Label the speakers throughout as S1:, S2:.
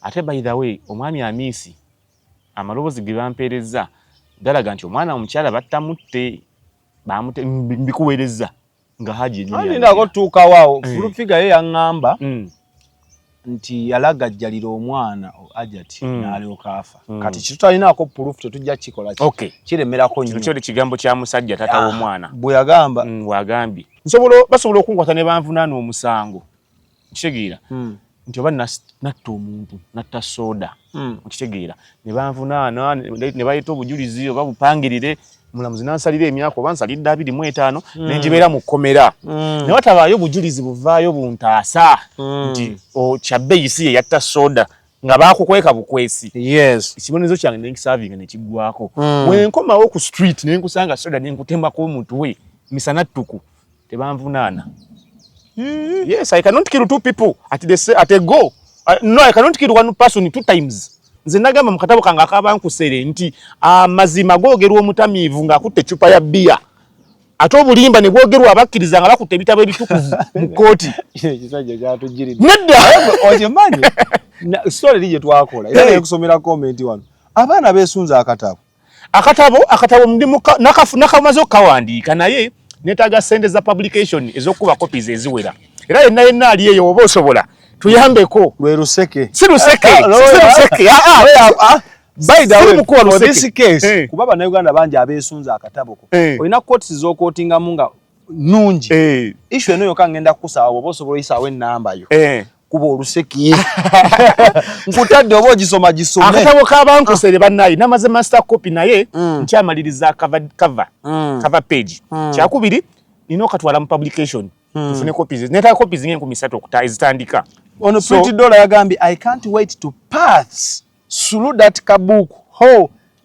S1: ate by the way omwami Amisi amaloboozi ge bampeereza dalaga nti omwana omukyala battamutte bamute mbikuweereza nga Haji nyo
S2: ani nako tuuka wao fulufiga ye yaŋŋamba nti yalagajjalira omwana Hajjat n'alyoka afa kati kitutalinako proof tetujja kikola kiremerako nnyo
S1: kyo kigambo kya musajja tata w'omwana
S2: bwe yagamba
S1: bwagambye basobola okunkwata ne banvunaana omusango kitegeera nti oba natta omuntu natta soda okitegeera ne banvunaana ne bayita obujulizi oba bupangirire mulamuzi nansalira emyaka oba nsalidde 25 nenjibeera mu Komera ne watabaayo obujulizi buvaayo buntaasa nti Kyabbeeyisi ye yatta soda nga baakukweka bukwesi ekibonero kyange nenkisavinga nekiggwako bwenkomawo ku street nenkusanga soda nenkutembako omutwe misana ttuku tebanvunaana. Yes, I cannot kill two people at a go. No, I cannot kill one person 2 times. Nze nagamba mukatabo kanga akabankusere nti amazima googerwa omutamiivu ng'akutte chupa ya bia. Ate obulimba ne bwogerwa abakkiriza nga bakutte ebitabo ebitukuvu mu kooti.
S2: Kisajja kyatujjiridde.
S1: Nedda!
S2: Okimanyi? Story lije twakola. Era nekusomera comment wano. Abaana beesunza akatabo. Akatabo ndimu nakamaze okukawandiika naye netaga sente za publication ezokuba copies eziwera. Era yenna ali eyo oba osobola tuyambeko lwe luseke
S1: si luseke
S2: by the way for this case kuba bana Uganda banje abesunza akatabo ko olina quotes z'okootinga munga nungi issue eno yoka ngenda kusaba oba osobola isawe enamba yo kuba oluseke nkutadde oba ogisoma
S1: akatabo k'abankusere bannayi namaze master copy naye nkyamaliriza cover page kyakubiri nina okatwala mu publication tufune copies neta copies nge 13 okutazitandika
S2: ono pretty dollar yagambye I can't wait to pass through that kabook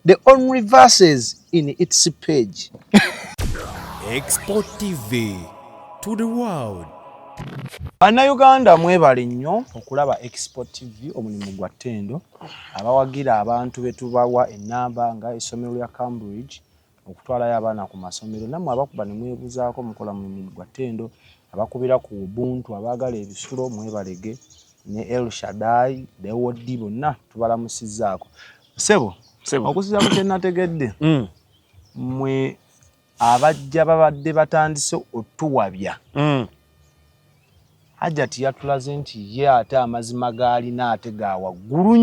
S2: the only verses in its page.
S3: xpotv to the world.
S2: Ana Uganda mwebale nnyo okulaba xpotv omulimu gwa ttendo abawagira abantu betubawa enamba nga essomero lya Cambridge okutwalayo abaana ku masomero namwe abakuba ne mwebuzaako mukola mulimu gwa ttendo abakubira ku Ubuntu abagala ebisulo mwebalege ne El Shaddai Dewodi bonna tubalamusizzaako sebo okusiza ku kyenategedde mwe abajja babadde batandise otuwabya Hajjat yatulaze nti ye ate amazima gaalina ate ga waggulu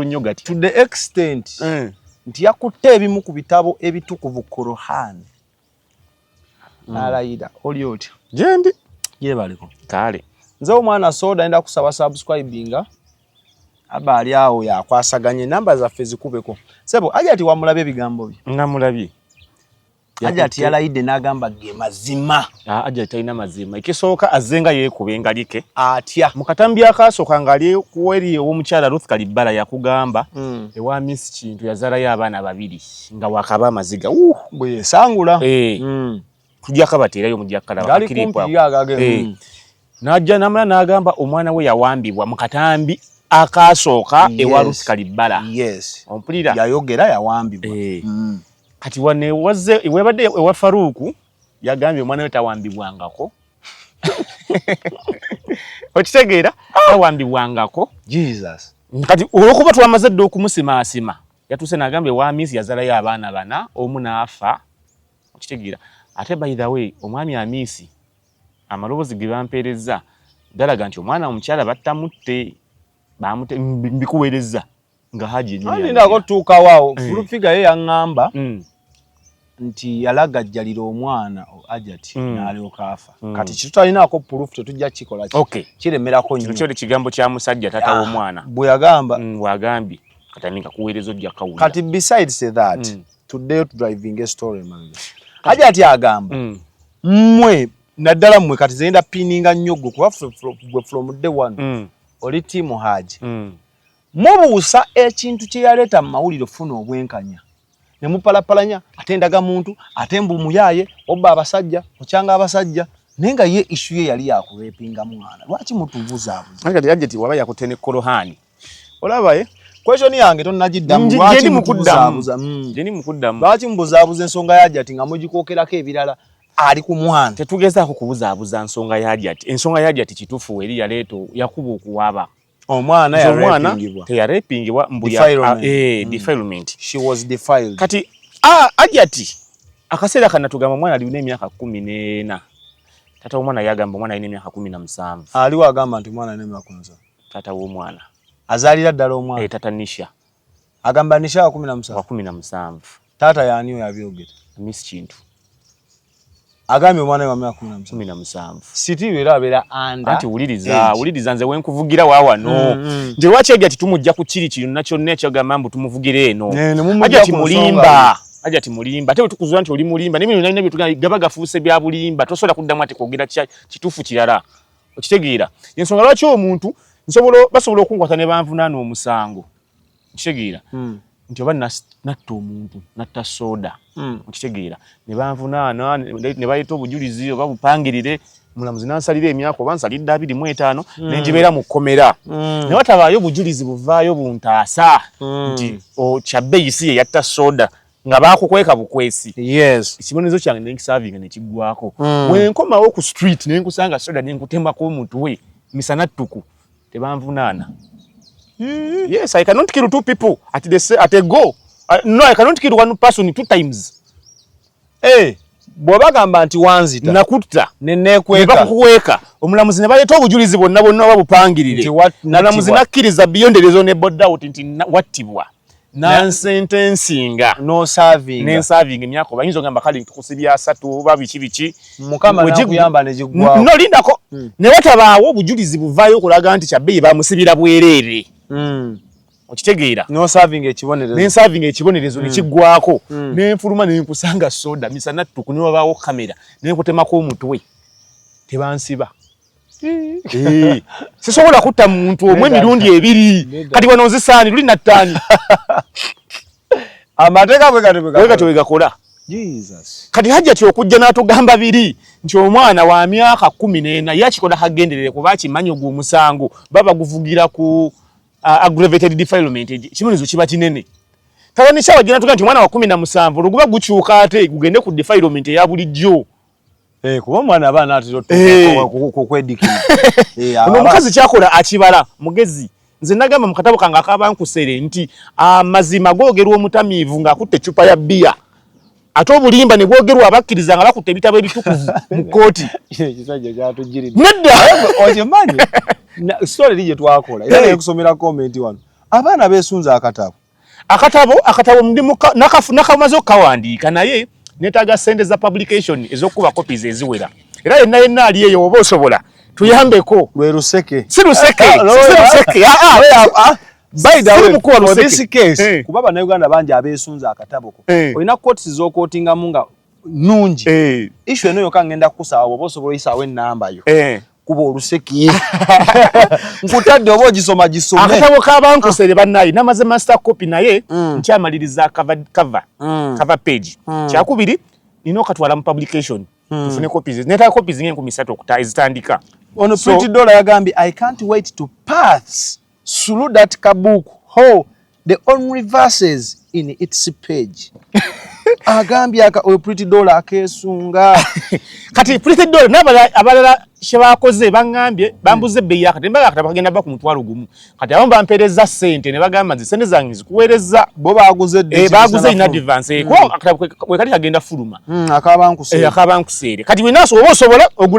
S2: nnyo gati to the extent nti yakutte ebimu ku bitabo ebitukuvu Qur'an nalayida oli otya
S1: jendi
S2: yebaliko
S1: kale
S2: nze omwana soda enda kusaba subscribinga abali awo yakwasaganye namba zaffe zikubeko sebo Hajjat wamulabe ebigambo bye
S1: namulabye
S2: Hajjat yalayide n'agamba ge mazima
S1: Hajjat alina mazima ikisooka azenga yeekubenga like
S2: atya
S1: mukatambi akasooka ngali kuweri ow'omukyala Ruth Kalibala yakugamba ewa miss kintu yazalayo abaana babiri nga wakaba amaziga
S2: bwe yesangula
S1: tujja kabateerayo mujja kalaba
S2: akiripo
S1: najja namala n'agamba omwana we yawambibwa mukatambi akasooka ewa Ruth Kalibala ompulira
S2: yayogera yawambibwa
S1: kati wane webadde ewa Faruku yagambye omwana we tawambibwangako okitegeera tawambibwangako
S2: Jesus
S1: kati olwokuba twamaze dde okumusimaasima yatuse n'agambye wa Miss yazalayo abaana bana omu n'afa okitegeera ate by the way omwami Amisi amaloboozi ge bampeereza dalaga nti omwana omukyala battamutte mbikuweereza nga Haji nyo
S2: ani nako tuuka wao fulufiga ye yaŋŋamba nti yalagajjalira omwana Hajjat n'alyoka afa kati kitutalinako proof tetujja kikola kiremerako nnyo
S1: kyo kigambo kya musajja tata w'omwana
S2: bwe yagamba
S1: bwagambye kataninga kuweereza ojja kawulira
S2: kati besides that today to driving a story man Hajjat agamba mmwe naddala mmwe kati zenda pininga nnyo gwe kuba from day one oli team Haji mubuusa ekintu kye yaleeta mu mawulire funa obwenkanya ne mupalapalanya atendaga muntu atembu muyaye obba abasajja okyanga abasajja nenga ye issue ye yali yakurepinga mwana lwaki mutubuzaabuza
S1: kati Hajjat waba yakutene Qur'ani
S2: olaba question yange tonnagiddamu lwaki mutubuzaabuza
S1: jeni mukuddamu
S2: lwaki mubuzaabuza ensonga ya Hajjat nga mugikookerako ebirala ali ku mwana
S1: tetugezaako kubuzaabuza nsonga ya Hajjat ensonga ya Hajjat kituufu eri yaleeto yakuba okuwaaba
S2: omwana ya rapingibwa
S1: teyarapingibwa defilement.
S2: She was defiled.
S1: Kati Hajjat akaseera kana tugamba omwana alina emyaka 14. Tata omwana yagamba omwana alina emyaka 17.
S2: Aliwo agamba nti omwana alina emyaka 17.
S1: Tata w'omwana
S2: azalira ddala omwana
S1: tata Nisha
S2: agamba Nisha wa 17. Tata yani oyo abyogera
S1: Miss Kintu
S2: agambye omwana wa myaka
S1: 17.
S2: Sitiwe era abeera anda
S1: ati wuliriza nze wenkuvugira waawano nti lwaki Hajjat tumujja ku kiri kino nakyo nekyagamba mbu tumuvugire eno Hajjat mulimba ate tukuzula nti oli mulimba n'ebintu gaba gafuuse bya bulimba tosobola kuddamu ati kwogera kituufu kirala okitegeera ensonga lwaki omuntu basobola okunkwata ne banvunaana omusango okitegeera nti oba natta omuntu natta soda okitegeera ne banvunaana ne bayita obujulizi oba bupangirire mulamuzi nansalira emyaka oba nsalidde 25 nenjibeera mu Komera ne watabaayo obujulizi buvaayo buntaasa nti Kyabbeeyi si ye yatta soda nga bakukweka bukwesi. Ekibonerezo kyange nenkisavinga nekiggwako wenkomawo ku street nenkusanga soda nenkutemako omutwe misana ttuku tebanvunaana. Yes, I cannot kill 2 people at a go. No, I cannot kill 1 person 2 times.
S2: Bw'obagamba nti wanzita
S1: nakutta
S2: nenekweka
S1: bakukweka omulamuzi ne baleeta obujulizi bonna babupangirire omulamuzi nakkiriza beyond the reasonable doubt nti wattibwa nansentensinga nensaving emyaka bayinza ogamba kale tukusibya 3 oba biki
S2: mukama nakuyamba negigwawo
S1: no lindako ne watabaawo obujulizi buvaayo okulaga nti Kyabbeeyi bamusibira bwereere okitegeera nensaving ekibonerezo nekiggwako nenfuluma nenkusanga soda misana ttuku ne wabaawo kamera nenkutemako omutwe tebansiba. Sisobola kutta muntu omwe emirundi 2 kati wano nzisaani luli nattaani
S2: amateeka
S1: bwe gakola. Kati Hajjat okujja n'atugamba 2 nti omwana wa myaka 14 yakikola kagenderere kuba akimanyi ogw'omusango baba guvugira ku aggravated defilement kibonerezo kiba kinene. Tata Nisha wagenda tuga nti omwana wa 17 luguba gukyuka ate gugende ku defilement eya bulijjo.
S2: Kuba mwana abaana atiro kwedikira.
S1: Omukazi kyakola akibala mugezi nze nagamba mu katabo kange akabankusere nti amazima googerwa omutamiivu ng'akutte ecupa ya bbiya ate obulimba ne bwogerwa abakkiriza nga bakutte ebitabo ebitukuvu mu kkooti.
S2: Ekisajja kyatujiridde
S1: nedda
S2: okimanyi story lije twakola era nekusomera comment wano abaana beesunza akatabo ndi nakamaze okukawandiika naye netaga sente za publication ezokuba copies eziwera era yenna ali eyo oba osobola tuyambeko lwe luseke
S1: si luseke
S2: by the way for this case kuba bana Uganda banje abeesunza akatabo ko olina quotes z'okootingamu nga nungi issue eno yoka ngenda kusaba oba osobola isaawe ennamba yo kuba oluseke nkutadde oba ogisoma
S1: akatabo k'abankusere bannayi namaze master copy naye nkyamaliriza cover page kyakubiri nina okatwala mu publication tufune copies neta copies nga 3
S2: ono Pretty Dollar yagambye I can't wait to pass through that kabook the only verses in its page. Agambye oyo Pretty Dollar akesunga
S1: kati Pretty Dollar abalala shebakoze bangambye bambuze beyi akatemba akataba kagenda ba ku mutwalo gumu kati abo bampereza sente ne bagamba nzi sente zange zikuwereza
S2: bo baguze
S1: baguze in advance ko akataba kali kagenda fuluma akabankusere kati winaso obo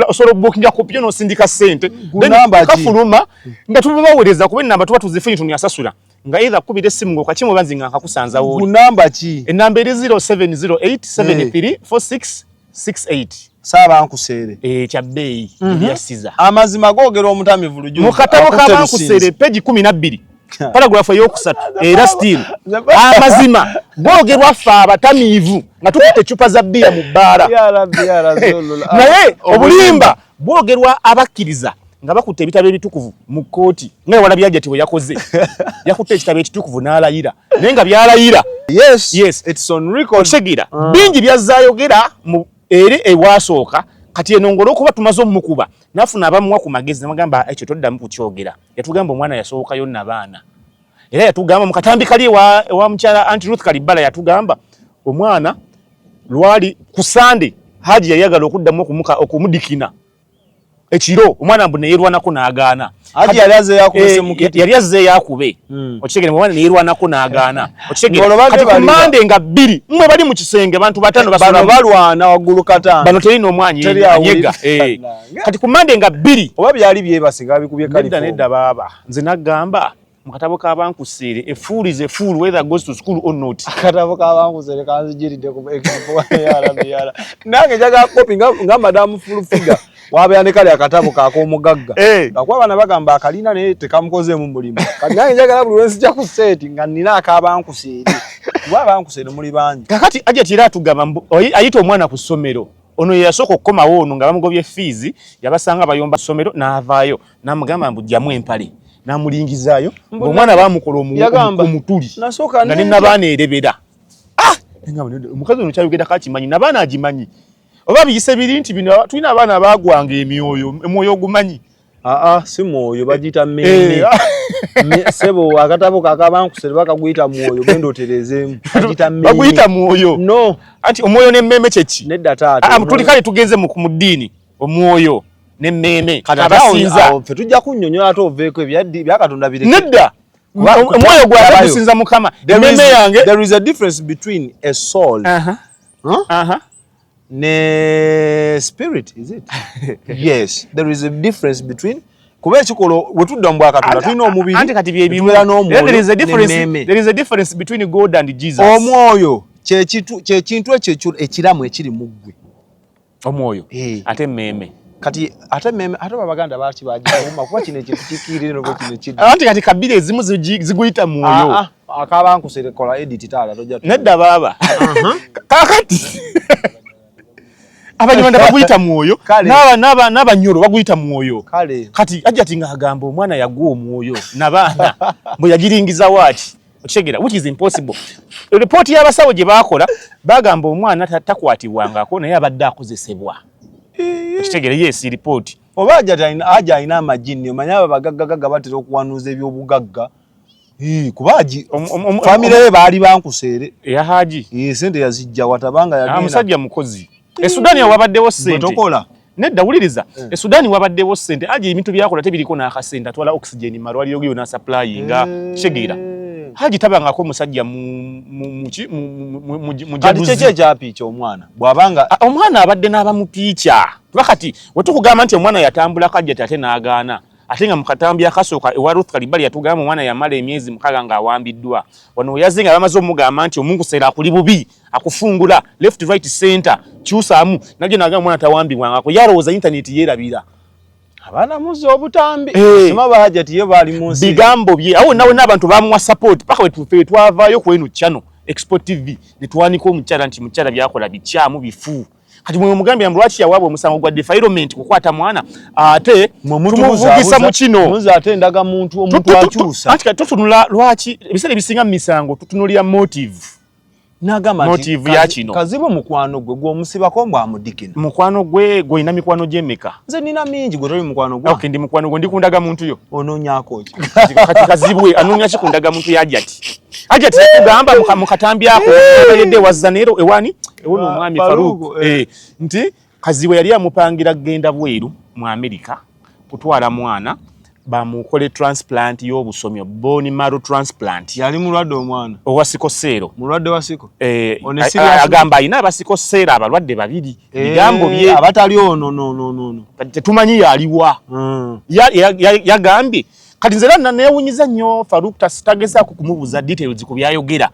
S1: osobola bookinga kopyo no sindika sente
S2: namba
S1: kafuluma nga tubawereza kuba namba tuba tuzifunyi tunyasasula nga either kubire simu ngo kachimu banzinga akakusanza wo
S2: namba ki
S1: enamba eri 0708734668
S2: Saabankusere
S1: Kyabbeeyi yasiza
S2: amazima googera omutamivu luju
S1: mu katabo k'abankusere page 12 paragraph eyokusatu era still amazima googerwa ffe abatamiivu nga tukutte ecupa za bbiya mu bbaara naye obulimba bwogerwa abakkiriza nga bakutte ebitabo ebitukuvu mu kkooti nga wala Hajjat we yakoze yakutte ekitabo ekitukuvu n'alayira naye nga byalayira
S2: yes it's on record
S1: segira bingi byazaayogera mu eri ewasooka kati enongolo okuba tumaze omukuba nafuna abamuwa ku magezi namagamba ekyo toddamu kukyogera yatugamba omwana yasookayo n'abaana era yatugamba mu katambi kali wa mukyala Aunty Ruth Kalibala yatugamba omwana lwali ku Sunday Haji yayagala okuddamu okumudikina ekiro omwana mbu neerwanako n'agaana
S2: Haji yali azze yakubese mu kiti
S1: yali azze yakube okitegeera omwana neerwanako n'agaana okitegeera kati ku mande nga 2 mmwe bali mu kisenge bantu 5
S2: bano balwana waggulu katanga
S1: bano terina omwanyi anyega kati ku mande nga 2
S2: oba byali byebasiga bikubye kalifu
S1: nedda baba nze nagamba mu katabo k'abankusiire a fool is a fool whether goes to school or not
S2: katabo k'abankusiire kanzijiridde ku expo yala nange njaga kopi nga madamu full figure wabya ne kale akatabo k'omugagga ngakuba abana bagamba akalina naye tekamukozeemu mulimu kati nange njagala buli lwensijja ku seeti nga nnina ak'abankusiire kuba abankusiire muli bangi
S1: kakati Hajjat era atugamba ayita omwana ku ssomero ono yasooka okukomawo ono nga bamugobye fees yabasanga bayomba ssomero n'avaayo n'amugamba mbu ggyamu empale n'amulingizaayo ng'omwana baamukola omutuli nga ne nabaana erebera omukazi ono kyayogera kakimanyi nabaana agimanyi oba biyise biri nti bino tulina abaana abaagwanga emwoyo ogumanyi
S2: si mwoyo bagiyita mmemme sebo akatabo kakabankusere bakaguyita mwoyo genda oterezeemu
S1: baguyita mwoyo
S2: no
S1: anti omwoyo n'emmeme kyeki
S2: nedda taata
S1: tuli kale tugenze mu ddiini omwoyo n'emmeme abasinza
S2: ffe tujja kunnyonnyola ate oveeko byakatonda bireke
S1: nedda omwoyo gwange gusinza mukama emmeme yange
S2: there is a difference between a soul ne spirit is it yes there is a difference between kuba ekikolo wetudda mu bwakatonda tulina omubiri
S1: anti kati byebimu there is a difference between God and Jesus
S2: omwoyo kyekintu ekyo ekiramu ekiri mu ggwe
S1: omwoyo ate emmeme
S2: kati ate meme ate abaganda baaki bagiuma kuba kino ekintu kikiirire nobo kino kidi
S1: anti kati kabiri ezimu ziguyita mwoyo
S2: akabankusere kola edit taala tojja
S1: nedda baba kakati abanyarwanda baguyita mwoyo n'abanyoro baguyita mwoyo kati Hajjat nga agamba omwana yagwa omwoyo nabaana bwe yagiringiza waati okitegeera which is impossible report y'abasawo gye baakola bagamba omwana takwatibwangako naye abadde akozesebwa okitegeera yes report
S2: oba Hajjat alina amajini omanya abo bagaggaga batera okuwanuuza ebyobugagga kuba famire ye baali bankuseere
S1: eya Haji
S2: sente yazijja watabanga yagenda
S1: musajja mukozi Sudani wabaddewo ssente
S2: tokola
S1: nedda wuliriza Sudani wabaddewo ssente Haji ebintu byakola tebiriko n'akasente atwala oxygen malwaliro gyo na supplyinga kitegeera Haji tabangako musajja mu
S2: jaduzi kyekyapiki omwana bwabanga
S1: omwana abadde n'abamupiica bakati wetukugamba nti omwana yatambula Hajjat ate n'agaana ate nga mukatambi akasooka ewa Ruth Kalibali yatugamba omwana yamala emyezi 6 ng'awambiddwa wano yazinga bamaze omugamba nti omunkuseera akuli bubi akufungula left right center kyusaamu najjo nagamba omwana tawambibwangako yalowooza internet yeerabira
S2: abaana muzi obutambi sima Hajjat ye baali mu nsi
S1: bigambo bye awo nawe n'abantu bamuwa support paka wetufe twavaayo ku eno channel xpotv ne twanika omukyala nti mukyala byakola bikyamu bifu kati mwe mugambye lwaki yawaabwa omusango gwa defilement kukwata mwana ate tumuvugisa mu kino
S2: muzi ate ndaga muntu akyusa
S1: anti kati tutunula lwaki ebiseera ebisinga mu misango tutunulira motive
S2: nagamba
S1: motive ya kino
S2: kazibu mukwano gwe gw'omusibako mbwamudikina
S1: mukwano gwe gw'olina mikwano gy'emmeka
S2: nze nina mingi gwe toli mukwano gwe
S1: okay ndi mukwano gwe ndikundaga muntu yo
S2: onoonyaako ki
S1: kati kazibwe anoonya kikundaga muntu ya Hajjat yakugamba mukatambi ako yedde wazza neero ewani ewono omwami Faruku nti kazibwe yali amupangira kugenda bweru mu America kutwala mwana bamukole transplant y'obusomyo bone marrow transplant
S2: yali mulwadde omwana
S1: owasiko seero
S2: mulwadde wasiko
S1: agamba ayina abasiko seero abalwadde babiri bigambo bye
S2: abatali ono
S1: tetumanyi yaliwa yagambye kati nze era neewunyiza nnyo Faruku tagezaako kumubuuza details ku byayogera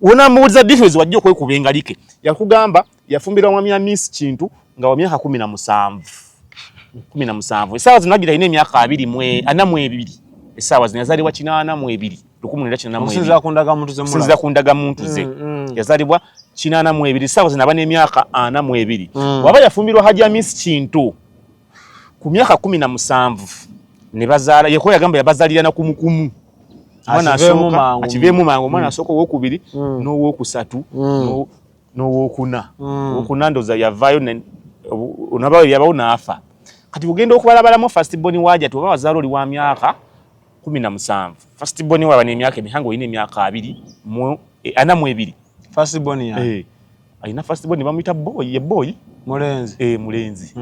S1: wona mubuuza details wajja okwekuba engalike yakugamba yafumbirwa mwami Miss Kintu nga wa myaka 17 essaawa zino Hajjat alina emyaka 42 essaawa zino yazaalibwa 82
S2: sinziza
S1: kundaga muntu ze yazaalibwa 82 essaawa zino aba n'emyaka 42 waba yafumbirwa Hajja Miss Kintu ku myaka 17 ne bazaala yeko yagamba yabazaalira kumukumu mwana asooka akiveemu mangu mwana asooka owokubiri n'owokusatu n'owokuna owokuna ndoza yavaayo onabayo yabawo n'afa kati ugenda okubalabalamu first born wa Hajjat oba wazaala oli wa myaka 17 first born wa bane emyaka emihango olina emyaka 42
S2: first born ya
S1: alina first born bamuyita boy ye boy
S2: mulenzi
S1: mulenzi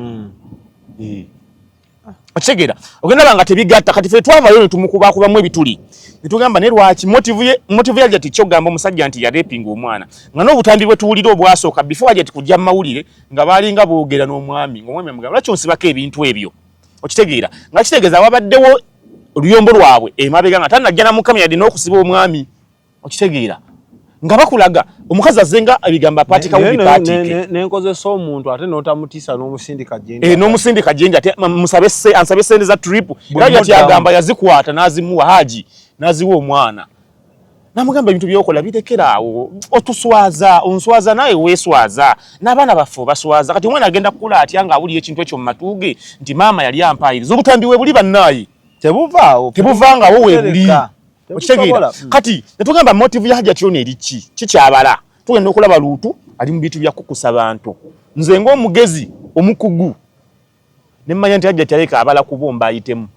S1: Okitegeera ogenda banga tebigatta kati fe twavayo ne tumukubakubamu ebituli ne tugamba ne lwaki motive ya Hajjat kyo gamba omusajja nti ya raping omwana nga n'obutambi bwe tuwulira obwasooka before Hajjat kujja mawulire nga balinga boogera n'omwami ng'omwami amugamba lwaki onsibako ebintu ebyo okitegeera nga kitegeeza wabaddewo oluyombo lwabwe emabega nga tanajja na mukama yadde n'okusiba omwami okitegeera nga bakulaga omukazi azenga ebigamba patika ubi patike
S2: nenkozesa omuntu ate n'otamutiisa n'omusindika jjenja
S1: n'omusindika jjenja ate ansabe sente za trip Hajjat yagamba yazikwata n'azimuwa Haji n'aziwa omwana namugamba ebintu byokola birekeraawo otuswaza onswaza naye weeswaza n'abaana baffe baswaza kati omwana agenda kukula atya nga awulira ekintu ekyo mu matuuge nti maama yali ampayiriza obutambi we buli bannaayi tebuvangawo weebuli okitegeera kati netugamba motive ya Hajjat yona eriki kikyabala tugenda okulaba luutu ali mu bintu bya kukusa bantu nze ng'omugezi omukugu nemmanya nti Hajjat aleka abala kubomba ayitemu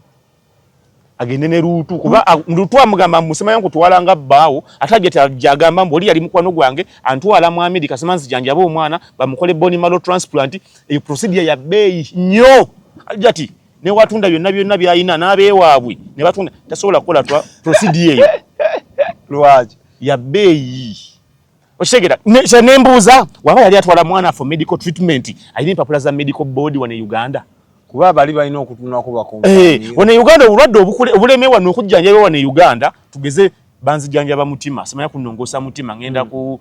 S1: agende ne luutu kuba luutu amugamba musema yangu tuwalanga bbaawo ate Hajjat jagamba mboli yali mukwano gwange antwala mu America semanzi janjaba omwana bamukole bone marrow transplant eyo procedure ya beeyi nnyo Hajjat ne watunda byonna byayina n'abeewaabwe ne batunda tasobola kukola procedure eyo
S2: lwaki
S1: ya beeyi okitegeera nembuuza waba yali atwala mwana for medical treatment alina empapula za medical board wane Uganda
S2: kuba bali balina okutunako bakompa
S1: wane Uganda obulwadde obuleme wano okujjanjaba wane Uganda tugeze banzijanjaba mutima semanya kunongosa mutima ngenda ku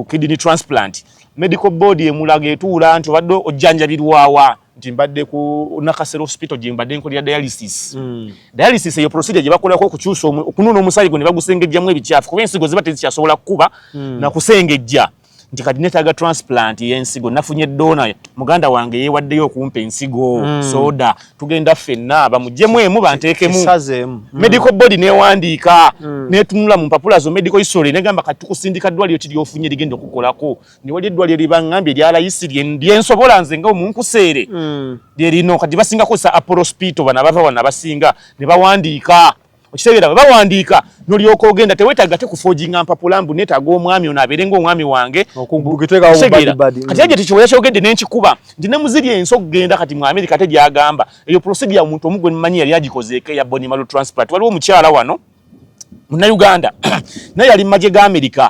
S1: kidney transplant medical board emulaga etuula nti obadde ojjanjabirwawa nti mbadde ku Nakasero hospital gye mbadde nkolera dialysis dialysis eyo procedure gye bakolako okukyusa okununa omusaayi gwe ne bagusengejjamu ebikyafu kuba ensigo ziba tezikyasobola kukuba na kusengejja nti kati netaaga transplant y'ensigo nafunye donor muganda wange yeewaddeyo okumpa ensigo soda tugenda ffenna bamugyemu emu banteekemu medical board newandiika netunula mu mpapula zo medical history negamba kati tukusindika ddwaliro ki lyofunye ligenda okukolako niwali eddwaliro libaŋŋambye eryalayisi lyensobola nze nga omunkuseere lyerino kati basinga kozesa Apollo hospital bana bava bana basinga ne bawandiika okitegeera bawandiika n'olyoka ogenda teweetaaga te kufoojinga mpapula mbu neetaaga omwami ono abeere ng'omwami wange kati Hajjat kyoya kyogedde n'enkikuba nti ne muziri ensi okugenda kati mu America ate gyagamba eyo procedure ya omuntu omugwe mmanyi yali agikozeeko eya bone marrow transplant waliwo omukyala wano munnauganda naye yali mu magye ga America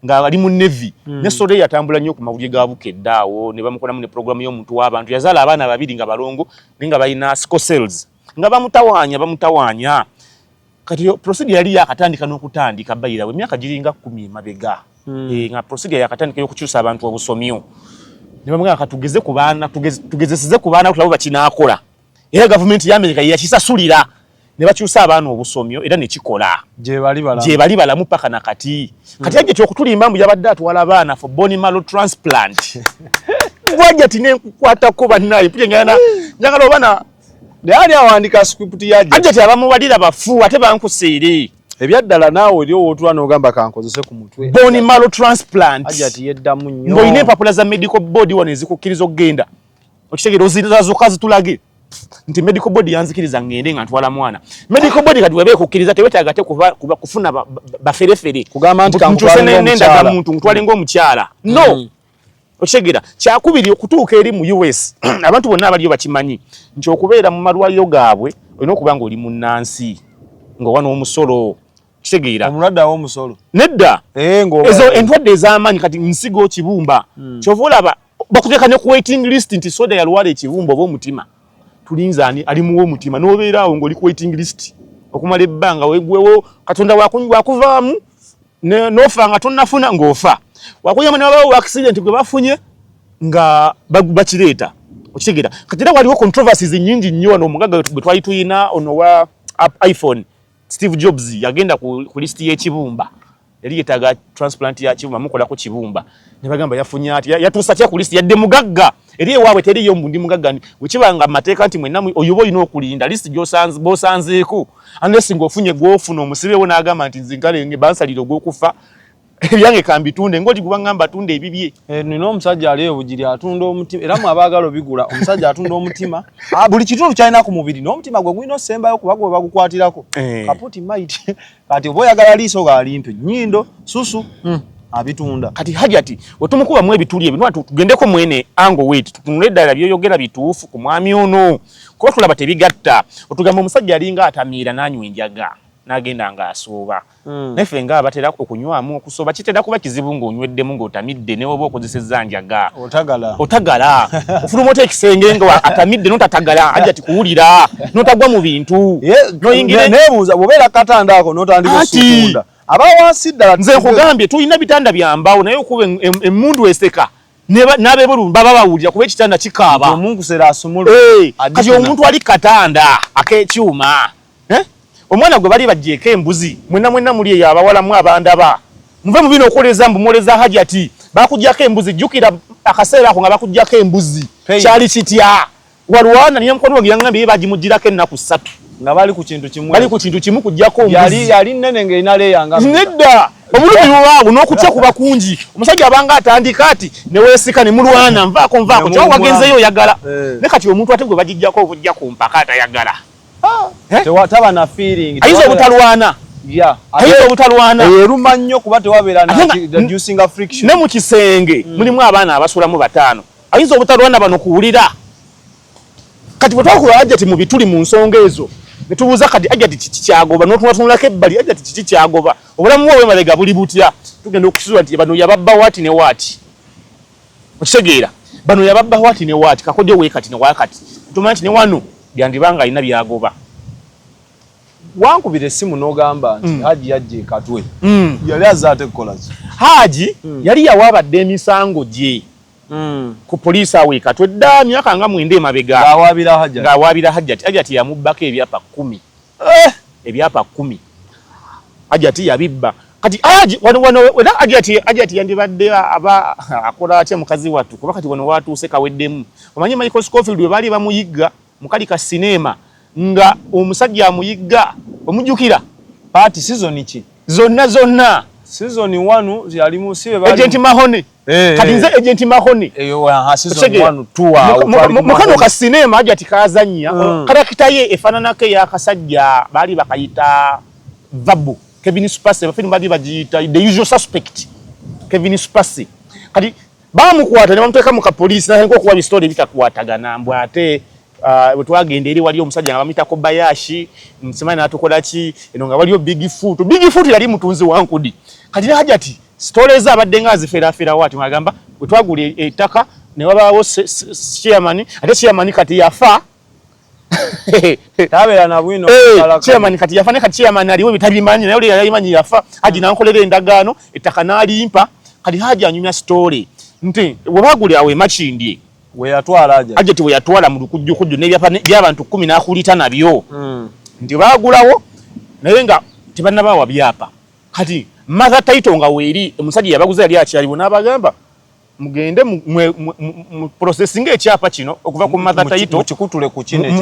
S1: nga ali mu Navy ne sole yatambula nnyo ku mawulire ga Bukedde awo ne bamukolamu ne programu y'omuntu w'abantu yazaala abaana babiri nga balongo naye nga balina sickle cells nga bamutawaanya kati procedure yali yakatandika n'okutandika bayirawe emyaka giringa 10 mabega nga procedure yakatandika y'okukyusa abantu obusomyo ne bamugamba katugeze ku baana tugezesize ku baana kulabo bakinaakola era government ya America yakisasulira ne bakyusa abaana obusomyo era ne kikola
S2: gye
S1: bali balamu paka na kati Hajjat okutulimba mbu yabadde atwala abaana for bone marrow transplant Hajjat nenkukwatako bannaye njagala obana
S2: Ndani awandika script ya
S1: Hajjat abamubalira bafu ate bankuseere
S2: ebyaddala naawe oli owotula n'ogamba kankozese ku mutwe
S1: bone marrow transplant
S2: Hajjat yeddamu nnyo
S1: ng'olina empapula za medical board wano ezikukkiriza okugenda okitegeera ozirazuka zitulage nti medical board yanzikiriza ngende nga ntwala mwana medical board kati webe kukkiriza teweetaaga te kufuna baferefere
S2: kugamba nti kankutwala
S1: muntu ntwale ng'omukyala no okitegeera kyakubiri okutuuka eri mu US abantu bonna abaliyo bakimanyi nti okubeera mu malwaliro gaabwe olina okuba nga oli munnansi ng'owa n'omusolo kitegeera
S2: omulwadde awo omusolo
S1: nedda ezo endwadde ez'amaanyi kati nsigo kibumba kyova olaba bakuteeka ne ku waiting list nti soda yalwala ekibumba oba omutima tulinza ani ali muwo omutima n'obeera awo ng'oli ku waiting list okumala ebbanga weggwewo katonda wakuvaamu n'ofa nga tonnafuna ng'ofa wakuyama ne wabawo accident gwe bafunye nga bakireeta okitegeera kati era waliwo controversies nyingi nnyo wano omugaga gwe twali tuyina ono wa iPhone Steve Jobs yagenda ku list y'ekibumba yali yetaaga transplant ya kibumba mukolako kibumba ne bagamba yafunye ati yatuusa kya ku list yadde mugagga eri ewaabwe teriyo mbundi mugagga wekibanga amateeka nti mwenna oyoba olina okulinda list bosanzeeko unless ng'ofunye gw'ofuna omusibewo n'agamba nti nzinkalenge bansalire ogw'okufa ebyange kambitunde ngoli kubangamba tunde ebibye
S2: nino omusajja ali obujiri atunda omutima era mu abaagalo bigula omusajja atunda omutima buli kitundu kyalina ku mubiri n'omutima gwe gulina osembayo kuba gwe bagukwatirako kaputi might kati oba oyagala liiso ga limpe nnyindo susu abitunda
S1: kati Hajjati otumukuba mu ebituli ebintu tugendeko mwene ango wait tutunule ddala byoyogera bituufu ku mwami ono ko tulaba tebigatta otugamba omusajja alinga atamiira nanywa enjaga nagenda nga asooba nefe nga abatera okunywamu okusooba kitera kuba kizibu ng'onyweddemu ng'otamidde ne oba okozesezza njaga otagala ofuluma ota ekisenge nga atamidde notatagala Hajjati kuwulira notagwa mu bintu noyingire
S2: nebuuza bwobeera katanda ako notandika osukunda abawansi ddala
S1: nze nkugambye tulina bitanda byambawo naye okuba emmundu eseka n'abebulu baba bawulira kuba ekitanda kikaaba
S2: omunkusera asumula
S1: kati omuntu ali katanda ak'ekyuma omwana gwe bali bajjeeko embuzi mwenna muli eyo abawalamu abandaba muve mu bino okoleza mbumoleza Hajjati bakujjako embuzi jjukira akaseera ako nga bakujjako embuzi kyali kitya walwana niye mukono wange yangambye bagimugirako ennaku 3
S2: nga bali ku kintu kimu
S1: kujjako ombuzi
S2: yali nnene ng'erina leeyanga
S1: nedda obulumi bwabwe n'okutya kuba kungi omusajja abanga atandika ati ne weesika ne mulwana nvaako kyo wagenzeyo oyagala ne kati omuntu ate gwe bagijjako obujja ku mpaka atayagala
S2: taba na feeling
S1: ayinza obutalwana ayinza obutalwana
S2: eruma nnyo kuba tewabeera na reducing friction
S1: ne mu kisenge mulimu abaana abasulamu 5 ayinza obutalwana bano kuwulira kati bwe twakula Hajjati mu bituli mu nsonga ezo ne tubuuza kati Hajjati kiki kyagoba n'otunulatunulako ebbali Hajjati kiki kyagoba obulamu bwe mabega buli butya tugenda okusuzula nti bano yababba waati ne waati okitegeera bano yababba waati ne waati kakodyo weekati ne waakati tumanyi nti ne wano byandibanga alina byagoba
S2: wankubira essimu n'ogamba nti Haji yajja ekatwe yali azze ate kukola ki
S1: Haji yali yawaabadde emisango gye ku poliisi awo ekatwe dda myaka nga 9 emabega ng'awaabira Hajjati yamubbako ebyapa 10 ebyapa 10 Hajjati yabibba kati wano Hajjati yandibadde akola atya mukazi wattu kuba kati wano watuuse kaweddemu omanyi Michael Scofield bwe baali bamuyigga mukali ka sinema nga omusajja amuyigga omujjukira
S2: paati season ki
S1: zonna
S2: season 1 yali musibe
S1: bali Agent Mahone kati nze Agent Mahone
S2: eyo season 1 2
S1: mukano ka sinema Hajjati kazanya karakita ye efananako ey'akasajja baali bakayita Vabu Kevin Spacey bafini baali bagiyita the usual suspect Kevin Spacey kati bamukwata ne bamuteeka mu ka police na nko kuwa story bitakwatagana mbwa ate wetwagenda eri wali omusajja nga bamitako Bayashi msimanyi natukola ki eno nga waliyo Big Foot yali mutunzi wankudi kati ne Hajjati stories abadde nga azifera wati ngagamba wetwagula ettaka ne wabaawo chairman ate chairman kati yafa
S2: tabeera na bwino
S1: chairman kati yafa ne kati chairman aliwo bitabimanyi naye yali yamanyi yafa Haji nankolera endagaano ettaka nalimpa kati Haji anyumya story nti wabagula awe machindye
S2: we yatwala
S1: Hajjati we yatwala mu lukujjukujju by'abantu 10 n'akulita nabyo nti baagulawo naye nga tebannabawa byapa kati mother title nga weeri omusajja yabaguza yali akyaliwo n'abagamba mugende mu processing ekyapa kino okuva ku mother title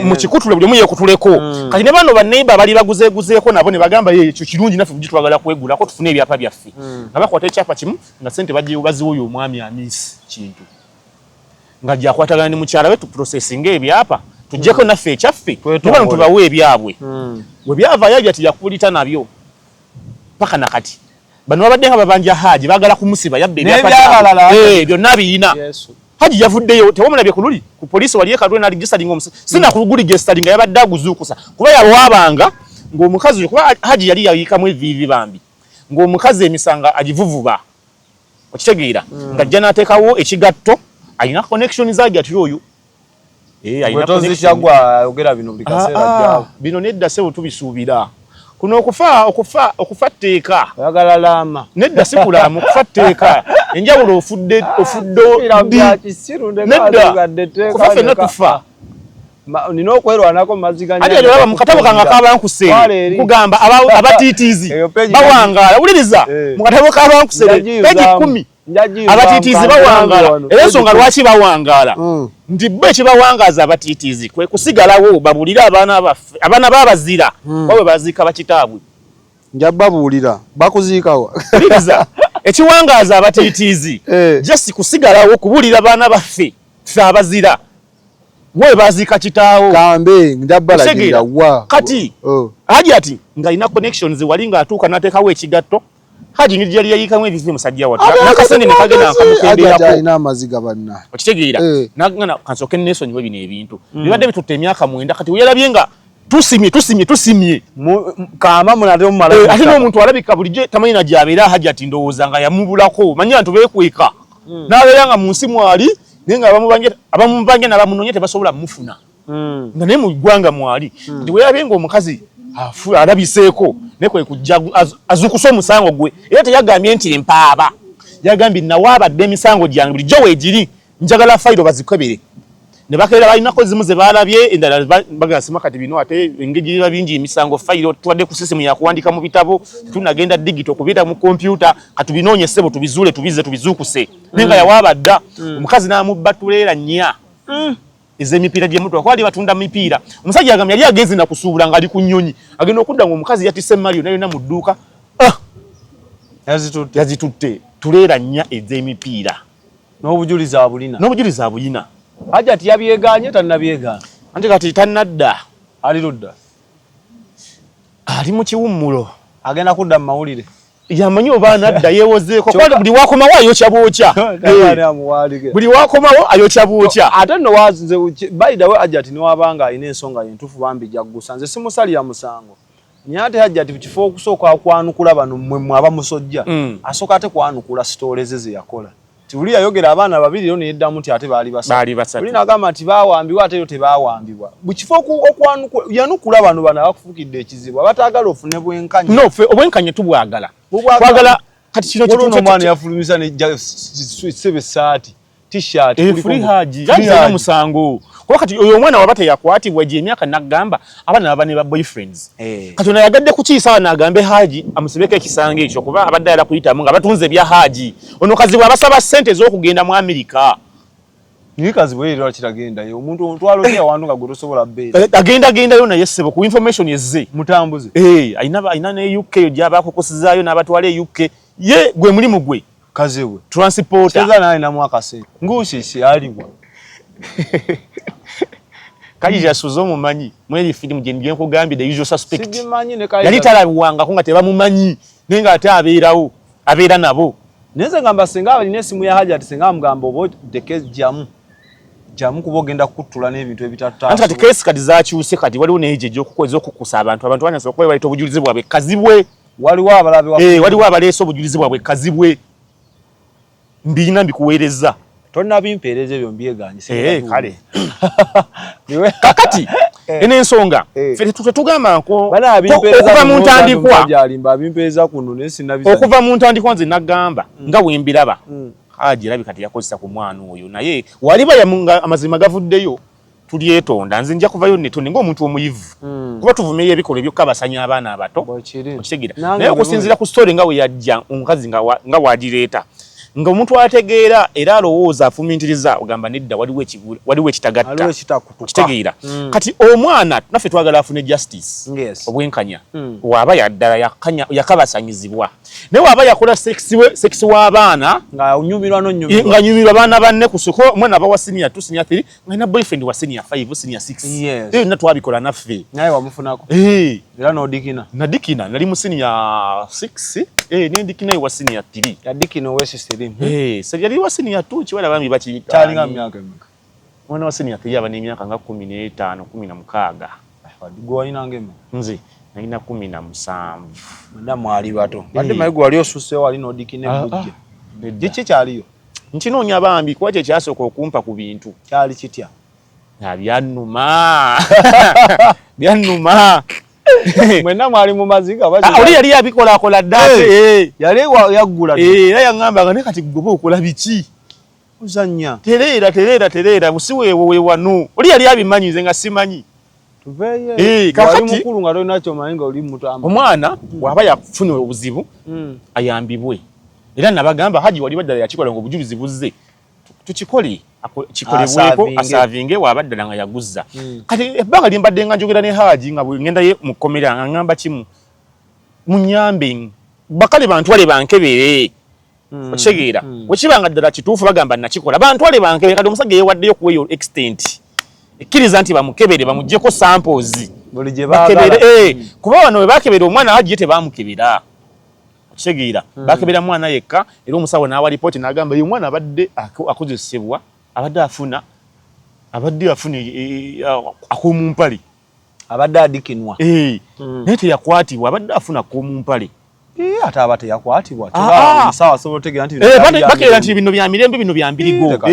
S1: mu kikutule buli omu yeekutuleko kati ne bano banneiba bali baguzeeguzeeko nabo ne bagamba ekyo kirungi naffe tugitwagala kwegulako tufune ebyapa byaffe nga bakwata ekyapa kimu nga ssente baziwa oyo omwami Amisi kintu nga jakwatagana ne mukyala we tu processing ebyapa tujjeko naffe ekyaffe tubano tubawe ebyabwe we byava Hajjati yakulita nabyo paka nakati bano babadde nga babanja Haji bagala kumusiba yabbe ebyapa byonna biyina Haji yavuddeyo tewamulabye kululi ku poliisi wali ekadwe na registering omusa sina kuluguli registering yabadde aguzuukusa kuba yalwabanga ng'omukazi kuba Haji yali yayikamu evivi bambi ng'omukazi emisanga agivuvuba okitegeera nga jja n'ateekawo ekigatto alina connection za Hajjati oyo alina connection
S2: gwa ogera bino buli kaseera jjawo
S1: bino nedda sebo tubisuubira kuno okufa tteeka
S2: oyagala laama
S1: nedda sikulamu okufa tteeka enjawulo ofuddo nedda kufa ffenna tufa
S2: nina okwerwanako maziganya
S1: ate alaba mu katabo kange akabankusere kugamba abatiitiizi bawangaala wuliriza mu katabo kabankusere peji 10 abatiitiizi bawangaala era ensonga lwaki bawangaala nti bo ekibawangaaza abatiitiizi kwe kusigalawo babulire abaana babazira babwe baziika bakitaabwe
S2: njababuulira bakuziikawo
S1: wuliriza ekiwangaaza abatiitiizi just kusigalawo kubulira abaana baffe ffe abazira we baziika kitaawo
S2: kambe njabalagira wa
S1: kati Hajjati nga ina connections wali nga atuuka n'ateekawo ekigatto Haji ngiri yali yayikamu ebizibu musajja wa nakasande ne kagenda akamukemberako
S2: alina amaziga banna
S1: okitegeera nagana kansoke nesonyiwe bino ebintu bibadde bitutte emyaka 9 kati uyalabye nga tusimye
S2: kama munate mu mala
S1: ate n'omuntu alabika bulijjo tamanyi na jabeera Hajjat ndowooza nga yamubulako manyi abantu beekweka n'abeera nga mu nsi mwali naye nga abamubange n'abamunoonya tebasobola mufuna nga naye mu ggwanga mwali nti weerabye nga omukazi alabiseeko ne kwe kujja azukusa omusango gwe era teyagambye nti empaaba yagambye nawaabadde emisango gyange bulijjo weegiri njagala fayiro bazikebere ne bakeera balinako zimu ze baalabye endala bagasima kati bino ate engeri babingi emisango fayiro tuwadde ku sisimu yakuwandika mu bitabo tunagenda digito kubita mu kompyuta katubinoonye ssebo tubizuule tubizuukuse naye nga yawaabadda omukazi n'amubbatulera nnya ez'emipiira gye mutu akwali batunda mipiira omusajja agambye yali agenze na kusuubula nga ali ku nnyonyi agenda okudda nga omukazi yatisse Mario nayo na mu dduuka yazitutte tuleera nnya ez'emipiira
S2: n'obujulizi abulina Hajjat yabyeganye tannabyegaana
S1: anti kati tannadda
S2: ali ludda
S1: ali mu kiwummulo
S2: agenda kudda mu mawulire
S1: yamanyi oba nadda yeewozeeko kwali buli wakomawo ayokya bwokya buli wakomawo ayokya bwokya
S2: ate nno wazinze by the way Hajjat niwabanga alina ensonga yentufu bambi jaggusa nze simusalira musango naye ate Hajjat kifo okusooka akwanukula bano mmwe abamusojja asooka ate kwanukula sitooleze ze yakola tuli yayogera abaana babiri yo neddamu nti ate baali basatu uli nagamba nti baawambibwa ate yo tebaawambibwa bukifo okwanukula yanukula bano abakufukidde ekizibu abataagala ofune bwenkanya
S1: no fe obwenkanya tubwagala twagala kati kino
S2: kituno omwana yafulumisa ne sebe saati t-shirt
S1: free haji yalina musango kuba kati oyo omwana waba teyakwatibwa gye emyaka nagamba abaana baba ne ba boyfriends kati ono yagadde kukiisa nagambe haji amusibeko ekisango ekyo kuba abadde ayala kuyitamu nga batunze ebya haji ono kazi bw'abasaba ssente ez'okugenda mu Amerika
S2: niye kazi bw'era kiragendayo omuntu omutwalo ye awantu nga gwe tosobola bbeera
S1: agendayo naye ssebo ku information ezze
S2: mutambuze
S1: ayina ne UK yo gy'abakokosezaayo n'abatwala e UK ye gwe mulimu gwe
S2: kazi we
S1: transporter
S2: seza naye namu akase ngushisi aliwa
S1: kaji yasuzo mumanyi mweli film gye ndiye nkugambye the usual suspect
S2: sigimanyi ne kaji
S1: yali talabwanga ko nga tebamumanyi nenga ate abeera nabo
S2: neze ngamba senga alina esimu ya Hajjat senga mugamba obo deke jamu kubogenda kutula n'ebintu ebitatu
S1: anti kati case kadi zakyuse kati waliwo neje gy'okukweza okukusa abantu banyasobola okuba baleta obujulizi bwabwe kazibwe
S2: waliwo abalabe
S1: waliwo abaleesa obujulizi bwabwe kazibwe mbina mbikuweereza
S2: tonna bimpeereza ebyo mbyeganyise
S1: kale kakati ene ensonga ffe tetugamba okuva mu ntandikwa okuva mu ntandikwa nze nagamba nga wembiraba Haji erabika teyakozesa ku mwana oyo naye waliba amazima gavuddeyo tulyetonda nze nja kuvayo netonde ng'omuntu omuyivu kuba tuvumirira ebikolwa ebyokukabasanya abaana abato okitegeera naye okusinziira ku story nga we yajja omukazi nga wagireeta nga omuntu ategeera era alowooza afumintiriza ogamba nedda waliwo ekitagatta kitegeera kati omwana naffe twagala afune justice obwenkanya waaba yaddala yakabasanyizibwa naye waaba yakola sex w'abaana
S2: nga
S1: nyumirwa baana banne kusuko omwana aba wa senior 2 senior 3 ng'alina boyfriend wa senior 5 senior 6 byonna twabikola naffe
S2: naye wamufunako era n'odikina
S1: nadikina nali mu senior 6 nendikina wa senior 3
S2: yadikina owesisirimu
S1: seri yali wa senior 2 kiwala bambi bakiyita
S2: kyalinga myaka emeka
S1: mwana wa senior 3 aba n'emyaka nga 15 16
S2: gwe walinanga emeka
S1: nze nalina 17
S2: mwenda mwali bato badde mayigo wali osuseewo wali n'odikina ebujje giki kyaliyo
S1: nkinoonya bambi kuba kye kyasooka okumpa ku bintu
S2: kyali kitya
S1: byannuma byannuma
S2: mwena mwali mu maziga
S1: oli yali yabikolakola ddate
S2: yali yaggula
S1: era yaŋŋambanga ne kati gwe okola biki
S2: uzannya
S1: tereera busi weewo wano oli yali abimanyize nga simanyi
S2: kakati mukulu nga tolina kyomanyi nga oli mutamba
S1: omwana bw'aba yafuna obuzibu ayambibwe era nabagamba Haji wali baddala yakikola nga obujulizi buzze tukikole kikolebweko asaavinge waaba ddala nga yaguzza kati ebbanga lye mbadde nga njogera ne Haji nga bwengendayo mu Komera nga ngamba kimu munyambe bakale bantwale bankebere okitegeera wekibanga ddala kituufu bagamba nakikola bantwale bankebere kati omusajja yeewaddeyo kuwa eyo extent ekkiriza nti bamukebere bamuggyeko samples
S2: buli gye baagala
S1: kuba wano we baakebera omwana Haji ye tebaamukebera kitegeera bakebera mwana yekka era omusawo n'awa report n'agamba ye mwana abadde akozesebwa abadde afuna ak'omumpale
S2: abadde adikinwa
S1: naye teyakwatibwa abadde afuna ak'omumpale
S2: ate aba teyakwatibwa omusawo asobola otegeera nti
S1: bakeera nti bino bya mirembe bino bya mbirigo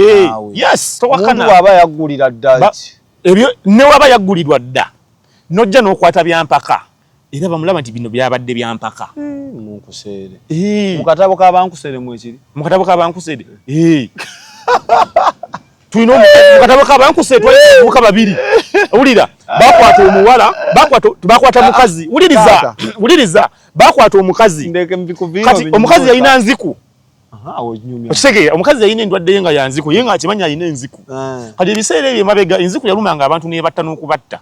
S1: yes
S2: omuntu bw'aba yaggulira dda
S1: ebyo ne waba yaggulirwa dda nojja n'okwata byampaka era bamulaba nti bino byabadde byampaka
S2: munkuseere mu katabo k'abankuseere mwekiri
S1: mu katabo k'abankuseere tulina mu katabo k'abankuseere twalibuka babiri wulira bakwata omuwala bakwata mukazi wuliriza bakwata omukazi kati omukazi yalina nziku okitegeera omukazi yalina endwadde ye nga ya nziku ye nga akimanya alina enziku kati ebiseera ebyo emabega enziku yalumanga abantu nebatta n'okubatta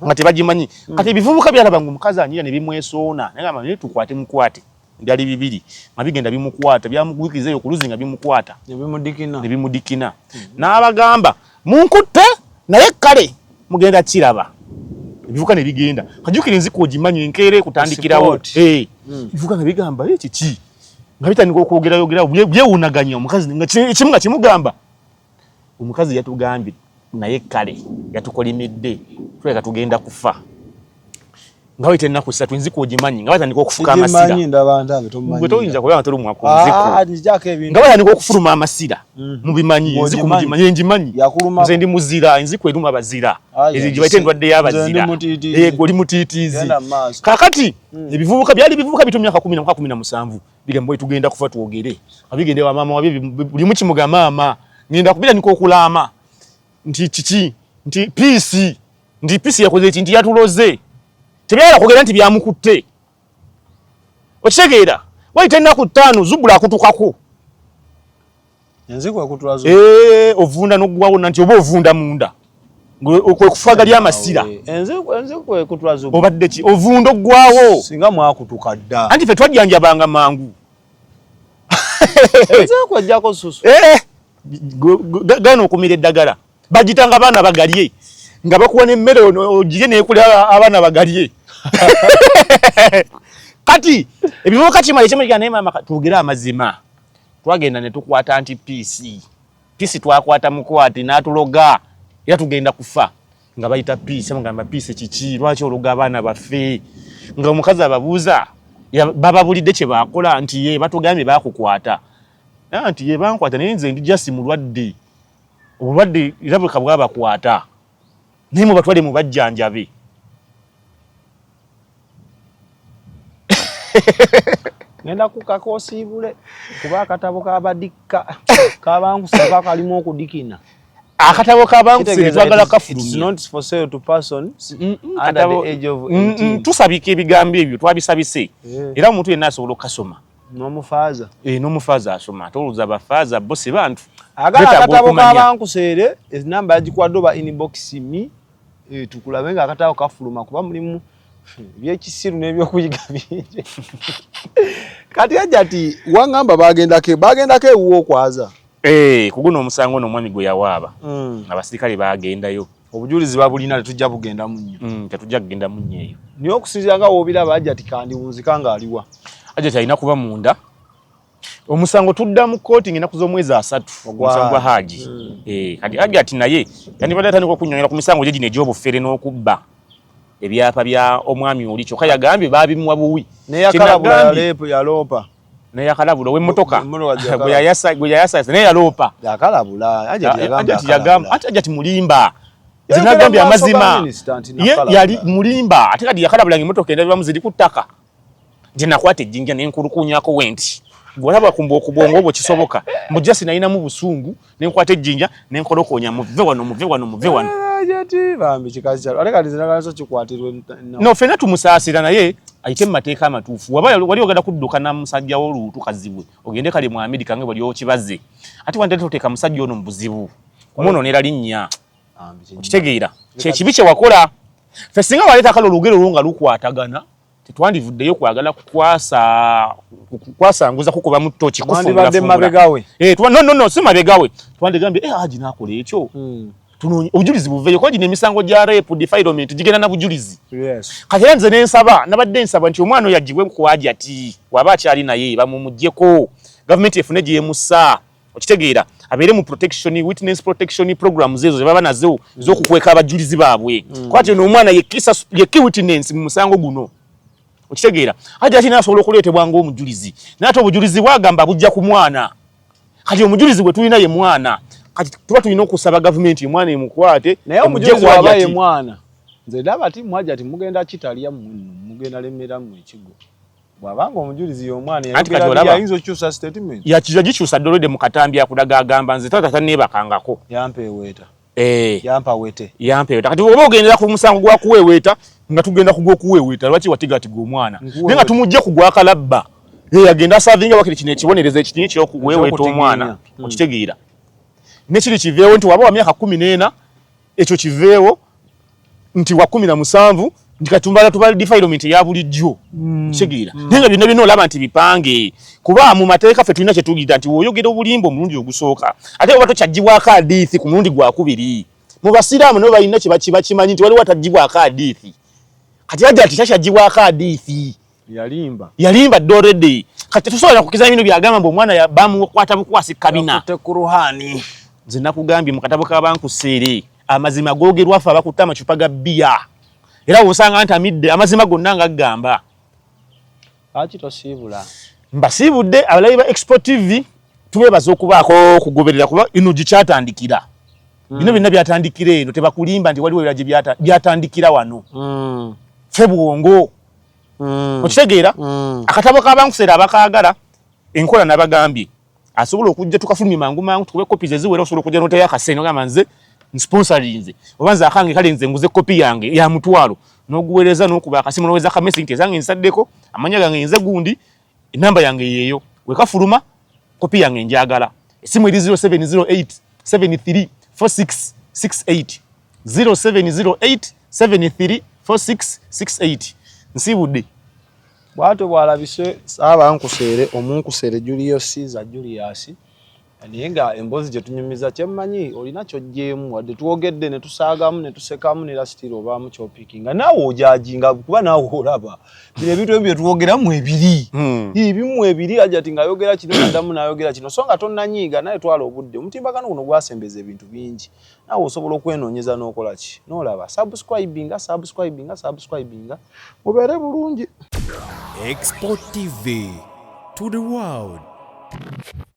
S1: nga tebagimanyi kati ebivubuka byalaba nga omukazi anyira ne bimwesoona nagamba naye tukwate mukwate byali bibiri nga bigenda bimukwata byamugwikiza eyo ku luzi nga bimukwata ne bimudikina n'abagamba munkutte naye kale mugenda kiraba ebivuka ne bigenda kajukira enziku ogimanyi enkeera ekutandikirawo ebivuka nga bigamba kiki nga bitandika okwogerayo byewunaganya omukazi ekimu nga kimugamba omukazi yatugambye naye kale yatukolimidde tuleka tugenda kufa nga wite ennaku 3 nziku ogimanyi nga batandika okufuka amasira gwe toyinza kubanga toli mwaka nziku nga batandika okufuluma amasira mubimanyi nziku mugimanyi ngimanyi nze ndi muzira nziku eruma abazira ezo gye bayita endwadde y'abazira oli mutiitiizi kakati ebivubuka byali bivubuka bito myaka 10 na 17 bigamba tugenda kufa twogere abigende wa mama wabi buli mukimuga mama ngenda kubitandika okulaama nti kiki nti peace yakoze nti yatuloze tebyala kugera nti byamukutte okitegeera wayita ennaku 5 zubula akutukako
S2: enziku ekutulazo
S1: ovunda n'oggwawo nti oba ovunda munda okufaga lyamasira
S2: enziku ekutulazo
S1: obadde ki ovunda oggwawo
S2: singa mwakutuka dda
S1: anti ffe twajjanjabanga mangu
S2: enziku ejjako susu
S1: gana okumira eddagala bagitanga abaana bagalye nga bakuwa n'emmere ogirye neekulira abaana bagalye kati ebivubuka kimala ekimaliga naye maama twogere amazima twagenda ne tukwata nti peace twakwata mukwati n'atuloga era tugenda kufa nga bayita peace amugamba peace kiki lwaki ologa abaana baffe nga omukazi ababuuza bababulidde kye bakola nti ye batugambye bakukwata nti ye bankwata naye nze ndi jasi mulwadde obulwadde irabulika bwabakwata naye mubatwale mubajjanjabe
S2: ngenda kukakosiibule kuba akatabo kabadikka kabankusaba kalimu okudikina
S1: akatabo kabankusaba twagala kafulumya tusabika ebigambo ebyo twabisabise era omuntu yenna asobola okukasoma n'omufaaza asoma ate olowooza abafaaza bo si bantu
S2: akatabo kabankuseere enamba yagikwadde oba inbox mi tukulabe nga akatabo kafuluma kuba mulimu byekisiru n'ebyokuyiga bingi kati Hajjati wangamba bagendako ewuwo okwaza
S1: kuguna omusango n'omwami gwe yawaaba abasirikale bagendayo
S2: obujulizi babulina tetujja kugenda munnyo
S1: tetujja kugenda munnyo eyo
S2: niyo okusinzira nga woobiraba Hajjati kandiwunzika ng'aliwa
S1: Hajjati alina kuba munda omusango tudda mu kooti ng'ennaku z'omwezi 3 omusango gwa Haji kati Hajjati naye yandibadde atandika okunyonyera ku misango gye gino egy'obufere n'okubba ebyapa bya omwami oli kyokka yagambye baabimuwa buwi
S2: neyakalabula lepo yaloopa
S1: neyakalabula w'emmotoka gwe yayasa naye yaloopa
S2: yakalabula
S1: Hajjati mulimba zinagambye amazima yali mulimba ate kati yakalabula ng'emmotoka endabibamu ziri ku ttaka nti nakwata ejjinja nenkulukunyako wenti bwolaba kumba okubongo obwo kisoboka mujasi nayinamu busungu nenkwata ejjinja nenkolokonya muve wano
S2: Hajjati bambi kikazi kyalo ate kati zinagalaso kikwatirwe
S1: no fena tumusaasira naye ayite mu mateeka amatuufu wali ogenda kudduka na musajja w'oluutu kazibwe ogende kale mu Amerika nga bali okibaze ate wandete toteeka musajja ono mu buzibu kumunoonera linnya okitegeera kyekibi kye wakola ffe singa waleeta kale olugero olwo nga lukwatagana tetwandivuddeyo kwagala kwasanguza kukuba mu ttooki
S2: kufungula no
S1: si mabegawe twandigambye Haji n'akola ekyo tunonye obujulizi buveyo kwa gine emisango gya rape defilement gigenda na bujulizi.
S2: Yes.
S1: Kati nze nensaba nabadde nsaba nti omwana yagibwe ku Hajjat waba akyali naye bamumujjeko government efune gye musa okitegeera abeere mu protection witness protection programs ezo baba nazo zokukweka abajulizi baabwe. Kwati no omwana ye key witness mu musango guno okitegeera Hajjat nasobola okuleetebwa ng'omujulizi n'ate obujulizi bwagamba bujja ku mwana. Kati omujulizi gwe tulina ye mwana. Kati tuba tulina okusaba government omwana emukwate
S2: naye omujulizi waba ye mwana nze ndaba ati Hajjat mugenda kitalya mugenda lemera mu ekigo bwabanga omujulizi y'omwana yayinza okyusa statement
S1: yagikyusa dolode mu katambi akulaga agamba nze tata tanneebakangako
S2: yampeeweeta
S1: yampawete kati oba ogendera ku musango gwa kuweeweeta nga tugenda ku gw'okuweeweeta lwaki watigati gw'omwana naye nga tumujje ku gwa kalabba yagenda asavinga wakiri kino ekibonereza ekitini ky'okuweeweeta omwana okitegeera nekiri kiveewo nti waba wa myaka 14 ekyo kiveewo nti wa 17 ndikatumbala tubali defilement ya bulijjo kitegeera nenga bino bino olaba nti bipange kuba mu mateeka fe tulina kye tugida nti woyogera obulimbo omulundi ogusooka ate oba tokyagibwako hadithi ku mulundi gwa kubiri mu basiraamu nabo balina kimanyi nti waliwo atagibwako hadithi kati Hajjat takyagibwako hadithi yalimba already kati tusobola kukiza bino byagamba mbu omwana bamukwata bukwasi kabina
S2: kuruhani
S1: nze nakugambye mu katabo k'abankuseere amazima googerwa afa abakutte amacupa ga bbiya era osanga nti amidde amazima gonna ngagamba
S2: lwaki tosiibula
S1: mbasiibudde abalabi ba xpotv tubeebaza okubaako kugoberera kuba ino gikyatandikira bino byonna byatandikira eno tebakulimba nti waliwo ebirala byatandikira wano ffe bwongo okitegeera akatabo k'abankuseera abakaagala enkola n'abagambye asobola okujja tukafulumye mangu tukube copies eziwera osobola okujja noteyo akasente ogamba nze sponsorinze obanza akange kale nze nguze copy yange ya mutwalo n'oguweereza n'okuba akasimu n'oweza ka message ezange nsaddeko amanya gange nze gundi enamba yange yeyo wekafuluma copy yange njagala esimu eri 0708 73 4668 0708 73 4668 nsibudde
S2: bwato bwalabise Saawa nkuseere omunkuseere Julius naye nga emboozi gye tunyumiza kyemmanyi olina kyojjeemu wadde twogedde ne tusaagamu ne tusekamu ne lasitiro obaamu kyopiikinga naawe ojajinga kuba naawe olaba bino ebintu ebyo bye twogeramu ebiri bimu ebiri Hajjat ng'ayogera kino naddamu n'ayogera kino so nga tonnanyiiga naye twala obudde omutimbagano guno gwasembeza ebintu bingi naawe osobola okwenoonyeza n'okola ki n'olaba subscribinga mubeere bulungi.
S3: xpotv to the world.